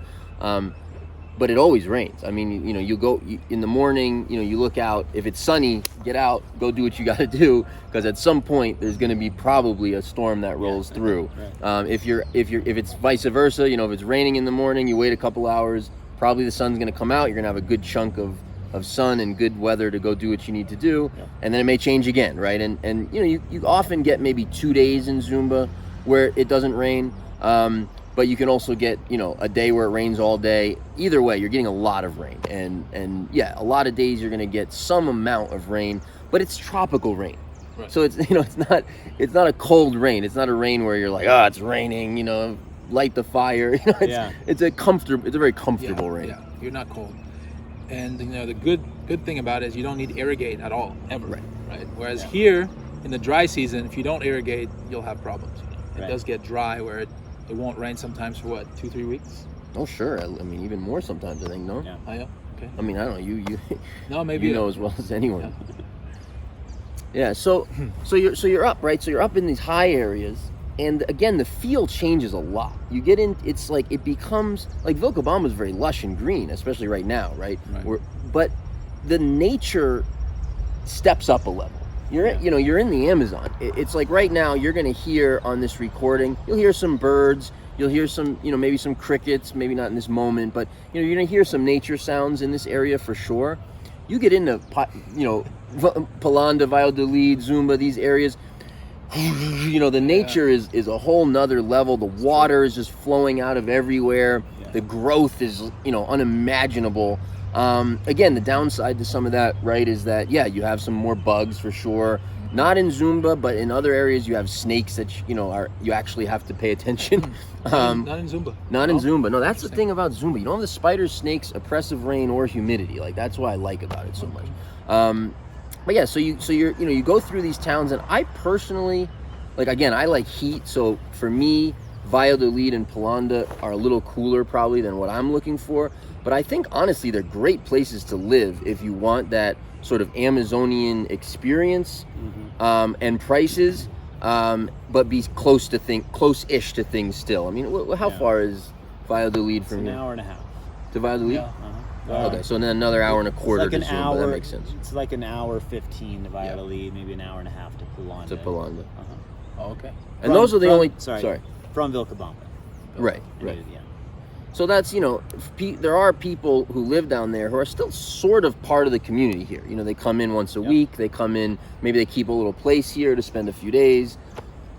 but it always rains. I mean, you go in the morning, you look out, if it's sunny, get out, go do what you got to do, because at some point there's going to be probably a storm that rolls through. Right. If it's vice versa, if it's raining in the morning, you wait a couple hours, probably the sun's going to come out, you're going to have a good chunk of sun and good weather to go do what you need to do, and then it may change again, right? And you often get maybe 2 days in Zumba where it doesn't rain, but you can also get a day where it rains all day. Either way, you're getting a lot of rain, and yeah, a lot of days you're going to get some amount of rain, but it's tropical rain. Right. So it's it's not a cold rain. It's not a rain where you're like, it's raining, light the fire. It's a very comfortable rain. Yeah, you're not cold. And the good thing about it is you don't need to irrigate at all, ever. Right. Whereas here in the dry season, if you don't irrigate, you'll have problems. It does get dry where it won't rain sometimes for 2-3 weeks. Oh sure, I mean even more sometimes, I think. No. Yeah. Oh, yeah. Okay. I mean, I don't know. You. No, maybe you know as well as anyone. Yeah. So you're up, right? So you're up in these high areas. And again, the feel changes a lot. You get in, it's like, it becomes, like Vilcabamba is very lush and green, especially right now, right? But the nature steps up a level. You're in the Amazon. It's like right now, you're going to hear on this recording, you'll hear some birds, you'll hear some, maybe some crickets, maybe not in this moment, but, you're going to hear some nature sounds in this area for sure. You get into, Palanda, Valladolid, Zumba, these areas, the nature is a whole nother level. The water is just flowing out of everywhere. The growth is unimaginable. Again, the downside to some of that, right, is that you have some more bugs for sure. Not in Zumba, but in other areas you have snakes that you actually have to pay attention. Not in Zumba. Not in Zumba. No, that's the thing about Zumba. You don't have the spiders, snakes, oppressive rain, or humidity. Like, that's what I like about it so much. But yeah, so you're you go through these towns, and I personally, like, again, I like heat, so for me, Valladolid and Palanda are a little cooler probably than what I'm looking for. But I think honestly they're great places to live if you want that sort of Amazonian experience, and prices, but be close-ish to things still. I mean, how far is Valladolid from here? An hour and a half. To Valladolid? Yeah. Okay, so then another hour and a quarter like to an Zumba. hour, That makes sense. It's like an hour 15 to Valladolid, maybe an hour and a half to Palanda. Oh, okay. And those are the only... Sorry. From Vilcabamba. Right. Yeah. So that's, there are people who live down there who are still sort of part of the community here. They come in once a week. They come in, maybe they keep a little place here to spend a few days.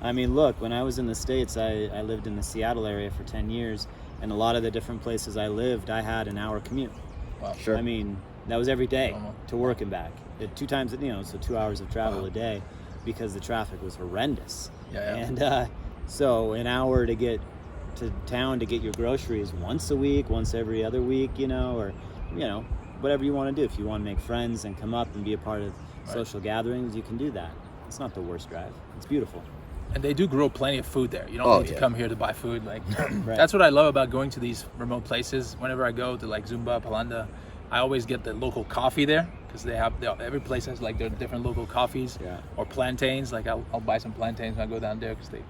I mean, look, when I was in the States, I lived in the Seattle area for 10 years. And a lot of the different places I lived, I had an hour commute. Wow. Sure. I mean, that was every day to work and back. 2 times, so 2 hours of travel a day, because the traffic was horrendous. Yeah. And so an hour to get to town to get your groceries once a week, once every other week, or whatever you want to do. If you want to make friends and come up and be a part of social gatherings, you can do that. It's not the worst drive. It's beautiful. And they do grow plenty of food there. You don't need to come here to buy food. Like, that's what I love about going to these remote places. Whenever I go to like Zumba, Palanda, I always get the local coffee there, because every place has like their different local coffees, or plantains. Like I'll buy some plantains when I go down there, because they,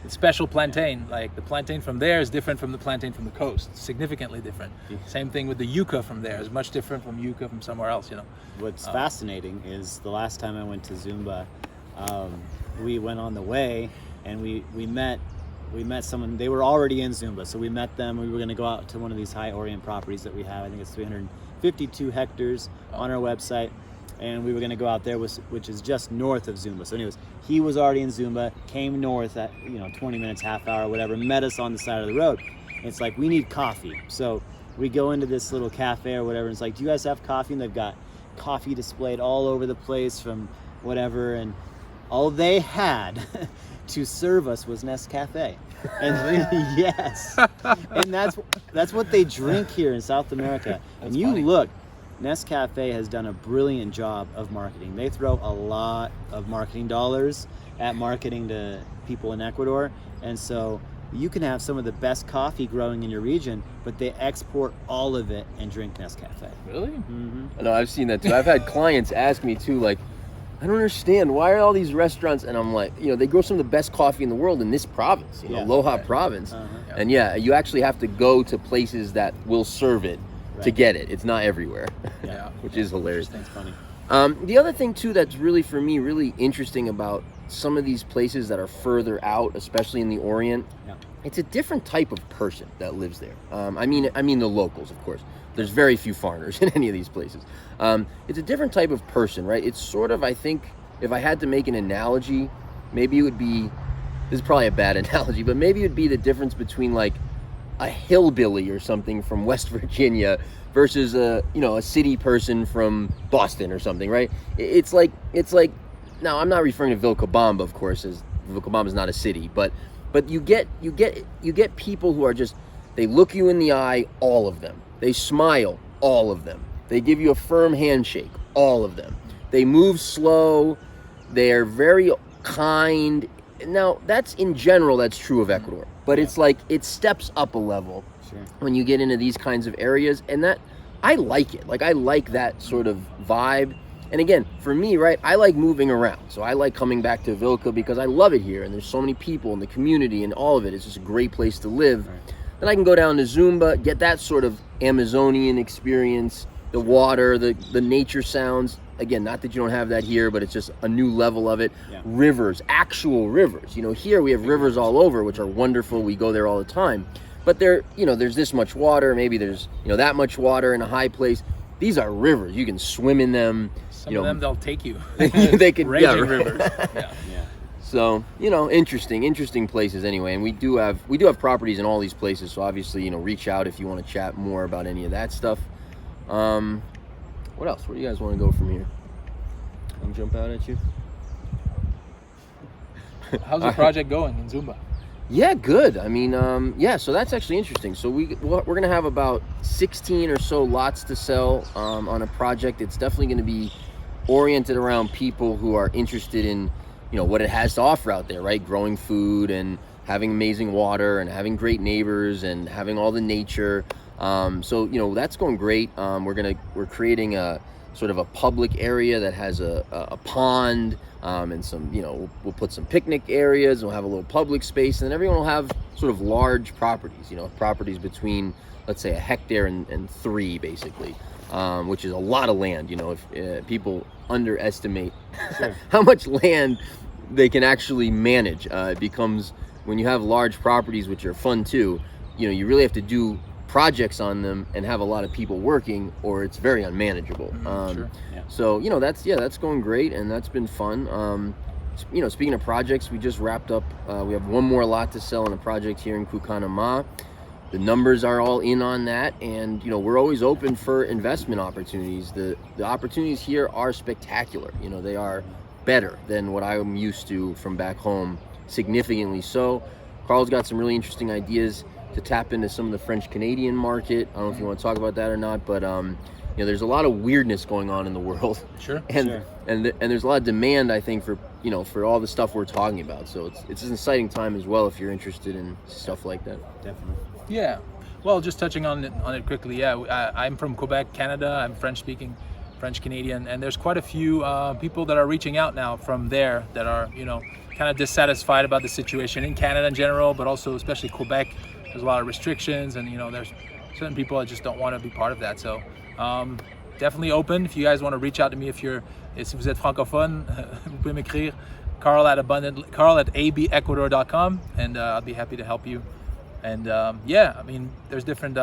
it's special plantain. Like the plantain from there is different from the plantain from the coast, significantly different. Same thing with the yucca from there is much different from yucca from somewhere else. What's fascinating is the last time I went to Zumba, we went on the way and we met someone. They were already in Zumba, so we met them. We were going to go out to one of these high orient properties that we have. I think it's 352 hectares on our website, and we were going to go out there, which is just north of Zumba. So anyways, he was already in Zumba, came north at 20 minutes, half hour, whatever, met us on the side of the road. It's like, we need coffee. So we go into this little cafe or whatever, and it's like, do you guys have coffee? And they've got coffee displayed all over the place from whatever, and all they had to serve us was Nescafe. And yes, and that's what they drink here in South America. And you look, Nescafe has done a brilliant job of marketing. They throw a lot of marketing dollars at marketing to people in Ecuador, and so you can have some of the best coffee growing in your region, but they export all of it and drink Nescafe. Really? Mm-hmm. No, I've seen that too. I've had clients ask me too, like, I don't understand, why are all these restaurants, and I'm like, they grow some of the best coffee in the world in this province, Loja province. And you actually have to go to places that will serve it to get it. It's not everywhere, which is hilarious. That's funny. The other thing too that's really, for me, really interesting about some of these places that are further out, especially in the Orient, it's a different type of person that lives there. I mean the locals, of course. There's very few foreigners in any of these places. It's a different type of person, right? It's sort of, I think, if I had to make an analogy, maybe it would be, this is probably a bad analogy, but maybe it would be the difference between like a hillbilly or something from West Virginia versus a city person from Boston or something, right? It's like now I'm not referring to Vilcabamba, of course, as Vilcabamba is not a city, but you get people who are just, they look you in the eye, all of them. They smile, all of them. They give you a firm handshake, all of them. They move slow. They're very kind. Now, that's in general, that's true of Ecuador. But it's like, it steps up a level when you get into these kinds of areas. And that, I like it. Like, I like that sort of vibe. And again, for me, right, I like moving around. So I like coming back to Vilca because I love it here. And there's so many people in the community and all of it. It's just a great place to live. Then I can go down to Zumba, get that sort of Amazonian experience, the water, the nature sounds. Again, not that you don't have that here, but it's just a new level of it. Rivers, actual rivers. Here we have rivers all over, which are wonderful. We go there all the time. But there's this much water. Maybe there's, that much water in a high place. These are rivers. You can swim in them. Some of them, they'll take you. They can, raging rivers. So, interesting places anyway. And we do have properties in all these places. So obviously, reach out if you want to chat more about any of that stuff. What else? Where do you guys want to go from here? I'll jump out at you. How's the project going in Zumba? Yeah, good. I mean, so that's actually interesting. So we're going to have about 16 or so lots to sell on a project. It's definitely going to be oriented around people who are interested in, what it has to offer out there, right? Growing food and having amazing water and having great neighbors and having all the nature. So that's going great. We're creating a sort of a public area that has a pond, and some, we'll put some picnic areas. We'll have a little public space, and then everyone will have sort of large properties, properties between, let's say, a hectare and 3, basically, which is a lot of land. If people underestimate Sure. how much land they can actually manage, it becomes, when you have large properties, which are fun too, you really have to do projects on them and have a lot of people working, or it's very unmanageable. Sure. Yeah. So that's going great, and that's been fun. Speaking of projects, we just wrapped up. We have one more lot to sell in a project here in Carnaval. The numbers are all in on that, and we're always open for investment opportunities. The opportunities here are spectacular. They are better than what I'm used to from back home, significantly so. Carl's got some really interesting ideas to tap into some of the French Canadian market. I don't know if you want to talk about that or not, but there's a lot of weirdness going on in the world. Sure. And Sure. and there's a lot of demand, I think, for for all the stuff we're talking about. So it's an exciting time as well if you're interested in stuff like that. Definitely. Yeah. Well, just touching on it quickly. Yeah, I'm from Quebec, Canada. I'm French-speaking, French Canadian, and there's quite a few people that are reaching out now from there that are kind of dissatisfied about the situation in Canada in general, but also especially Quebec. There's a lot of restrictions, and there's certain people that just don't want to be part of that. So definitely open. If you guys want to reach out to me, si vous êtes francophone, vous pouvez m'écrire carl@abecuador.com, and I'll be happy to help you. And there's different.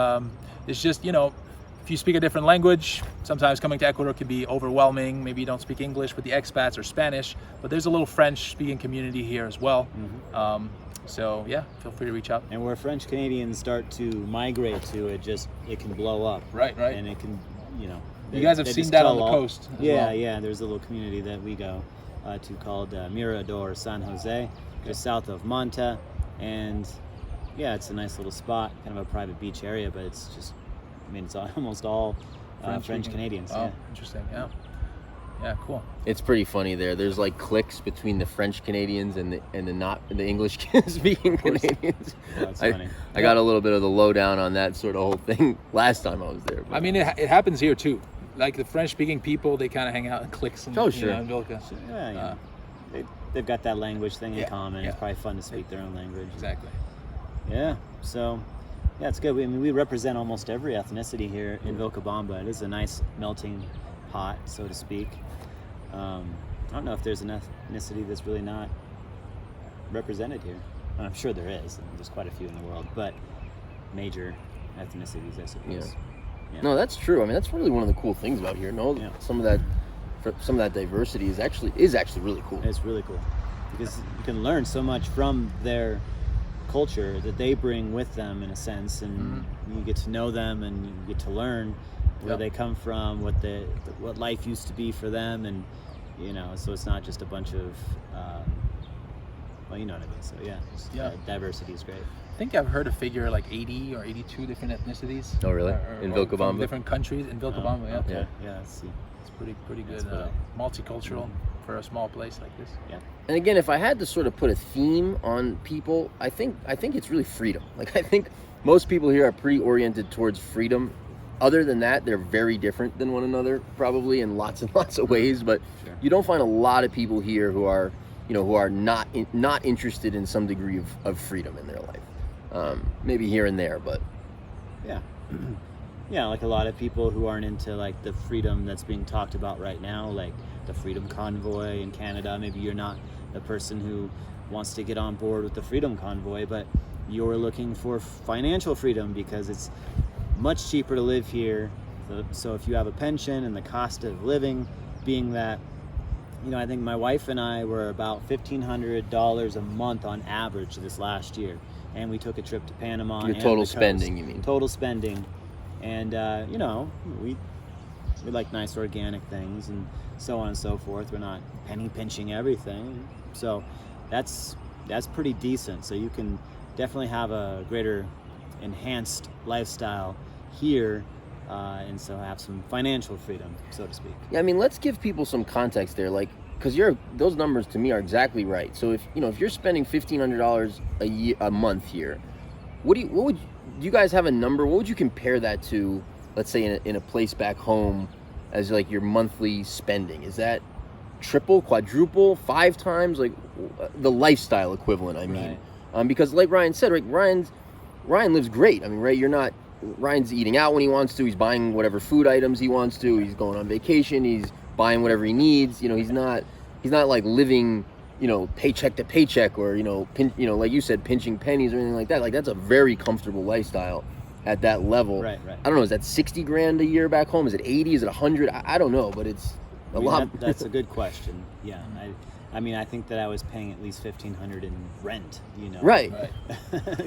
It's just if you speak a different language, sometimes coming to Ecuador can be overwhelming. Maybe you don't speak English with the expats or Spanish, but there's a little French-speaking community here as well. Mm-hmm. So yeah, feel free to reach out. And where French Canadians start to migrate to, it can blow up. Right. And it can, You guys have seen that on the coast as Yeah, well. yeah. There's a little community that we go to called Mirador San Jose, just south of Manta, and yeah, it's a nice little spot, kind of a private beach area, but it's just, it's almost all French Canadians. Oh, Yeah. interesting. Yeah, cool. It's pretty funny there. There's like cliques between the French Canadians and the English speaking Canadians. Yeah, that's funny. I got a little bit of the lowdown on that sort of whole thing last time I was there. But I mean, it happens here too. Like the French-speaking people, they kind of hang out in cliques. And, Oh, sure. in Vilca. Yeah. They've got that language thing in common. yeah. It's probably fun to speak their own language. Exactly. Yeah. So, yeah, it's good. We represent almost every ethnicity here in Vilcabamba. It is a nice melting pot, so to speak. I don't know if there's an ethnicity that's really not represented here. I'm sure there is. There's quite a few in the world, but major ethnicities, I suppose. Yeah. No, that's true. I mean, that's really one of the cool things about here. Yeah. Some of that diversity is actually really cool. It's really cool because you can learn so much from their culture that they bring with them, in a sense, and you get to know them and you get to learn where they come from, what life used to be for them, and so it's not just a bunch of well, you know what I mean. So yeah, diversity is great. I think I've heard a figure like 80 or 82 different ethnicities. Oh, really? In Vilcabamba? From different countries in Vilcabamba. Yeah. Okay. Yeah. Let's see. It's pretty good. That's cool. Multicultural for a small place like this. Yeah. And again, if I had to sort of put a theme on people, I think it's really freedom. Like, I think most people here are pretty oriented towards freedom. Other than that, they're very different than one another, probably in lots and lots of ways. But Sure. you don't find a lot of people here who are not interested in some degree of freedom in their life. Maybe here and there, but Yeah. Yeah, like a lot of people who aren't into like the freedom that's being talked about right now, like the Freedom Convoy in Canada. Maybe you're not the person who wants to get on board with the Freedom Convoy, but you're looking for financial freedom because it's much cheaper to live here. So if you have a pension and the cost of living being that, I think my wife and I were about $1,500 a month on average this last year. And we took a trip to Panama. your and total the coast. spending, you mean? Total spending. And, we like nice organic things and so on and so forth. We're not penny pinching everything. So that's pretty decent. So you can definitely have a greater enhanced lifestyle here and so have some financial freedom, so to speak. Yeah, I mean, let's give people some context there, like, because those numbers to me are exactly right. So if you're spending $1,500 a month here, do you guys have a number? What would you compare that to, let's say in a place back home, as like your monthly spending? Is that triple, quadruple, 5 times, like the lifestyle equivalent? I mean, Right. Because like Ryan said, like Ryan lives great. I mean, right? Ryan's eating out when he wants to. He's buying whatever food items he wants to. He's going on vacation. He's buying whatever he needs. He's not like living, paycheck to paycheck, or like you said, pinching pennies or anything like that. Like, that's a very comfortable lifestyle at that level. Right. I don't know. Is that $60,000 a year back home? Is it 80? Is it 100? I don't know, but it's a lot. That's a good question. Yeah. I mean, I think that I was paying at least $1,500 in rent, Right.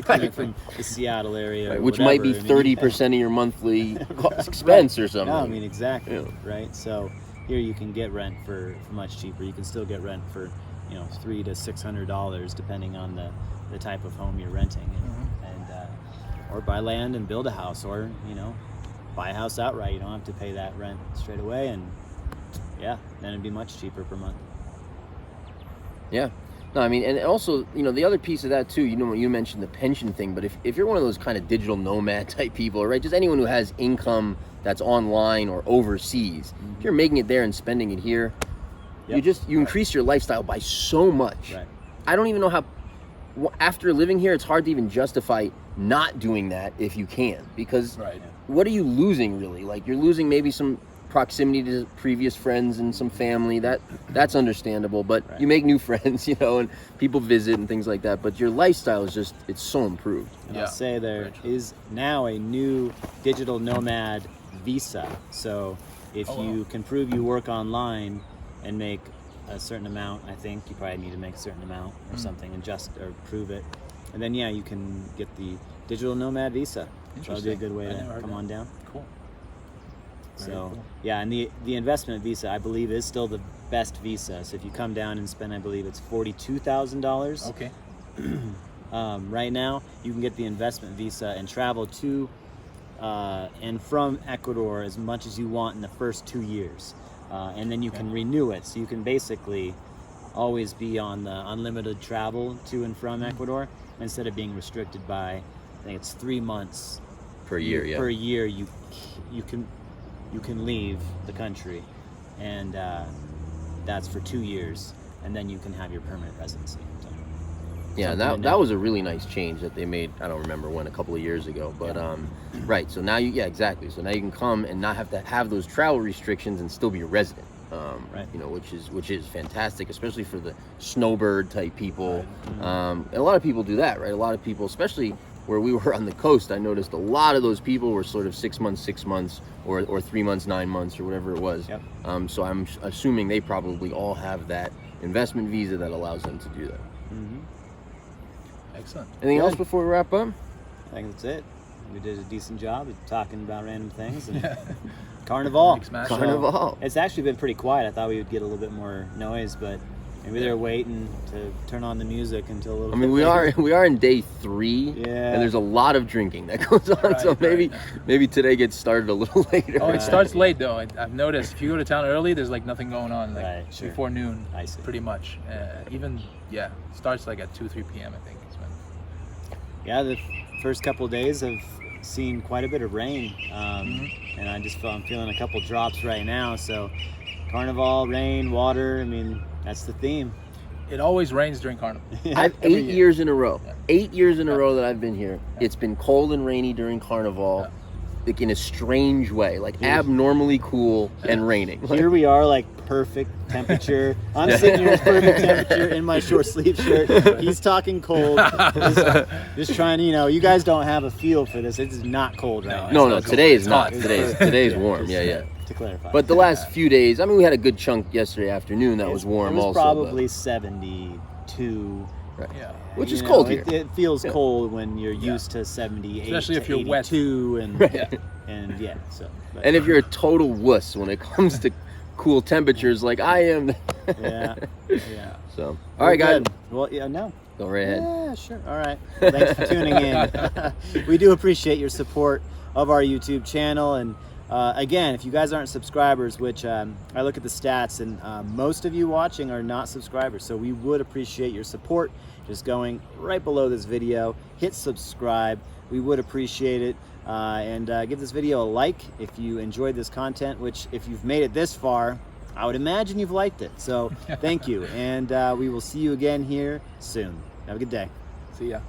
Coming from the Seattle area, Right, or which whatever. might be 30% of your monthly expense or something. No, I mean, exactly. Yeah. Right. So here you can get rent for much cheaper. You can still get rent for, $300 to $600, depending on the type of home you're renting, and or buy land and build a house, or buy a house outright. You don't have to pay that rent straight away, and then it'd be much cheaper per month. Yeah. No, I mean, and also, the other piece of that too, you mentioned the pension thing, but if you're one of those kind of digital nomad type people, right, just anyone who has income that's online or overseas, if you're making it there and spending it here, you increase your lifestyle by so much. Right. I don't even know how, after living here, it's hard to even justify not doing that if you can, because what are you losing really? Like, you're losing maybe some proximity to previous friends and some family. That's understandable, but you make new friends, and people visit and things like that, but your lifestyle is just, it's so improved. And I'll say there is now a new digital nomad visa. So if you can prove you work online and make a certain amount, I think you probably need to make a certain amount or something, and or prove it, and then you can get the digital nomad visa. So that'll be a good way to come on down. Cool. So and the investment visa, I believe, is still the best visa. So if you come down and spend, I believe it's $42,000. Okay. Right now, you can get the investment visa and travel to and from Ecuador as much as you want in the first 2 years, and then you can renew it. So you can basically always be on the unlimited travel to and from Ecuador, instead of being restricted by, I think it's 3 months Per year, yeah. Per year, you can leave the country, and that's for 2 years, and then you can have your permanent residency. So, yeah, that was a really nice change that they made. I don't remember when, a couple of years ago, but right. So now exactly. So now you can come and not have to have those travel restrictions and still be a resident. Which is fantastic, especially for the snowbird type people. And a lot of people do that, right? A lot of people, especially where we were on the coast, I noticed a lot of those people were sort of 6 months, or 3 months, 9 months, or whatever it was. Yep. So I'm assuming they probably all have that investment visa that allows them to do that. Excellent. Anything else before we wrap up? I think that's it. We did a decent job of talking about random things. And Carnival. Carnival. It's actually been pretty quiet. I thought we would get a little bit more noise, but maybe they're waiting to turn on the music until a little bit later. we are in day 3, and there's a lot of drinking that goes on. So maybe today gets started a little later. Oh, it starts late though. I've noticed if you go to town early, there's like nothing going on before noon. I see. Pretty much. Starts like at 2-3 p.m. I think. Yeah, the first couple of days have seen quite a bit of rain, and I'm feeling a couple drops right now. So Carnival, rain, water. I mean, that's the theme. It always rains during Carnival. I've 8 years in a row. 8 years in a row that I've been here. It's been cold and rainy during Carnival, like in a strange way, like abnormally cool and raining. Here we are, like perfect temperature. I'm sitting here with perfect temperature in my short sleeve shirt. He's talking cold. Just trying to, you guys don't have a feel for this. It's not cold right now. No, today is not. Today's warm. Yeah. To clarify. But the last few days, I mean, we had a good chunk yesterday afternoon that was warm also. It was probably 72. Right. Yeah. Which is cold here. It feels cold when you're used to 78, especially if you're 82, wet. And if you're a total wuss when it comes to cool temperatures like I am. Yeah. So, all right, guys. Well, no. Go right ahead. Yeah, sure. All right. Well, thanks for tuning in. We do appreciate your support of our YouTube channel. And again, if you guys aren't subscribers, which I look at the stats, and most of you watching are not subscribers, so we would appreciate your support. Just going right below this video, hit subscribe. We would appreciate it. And give this video a like if you enjoyed this content, which if you've made it this far, I would imagine you've liked it. So thank you. And we will see you again here soon. Have a good day. See ya.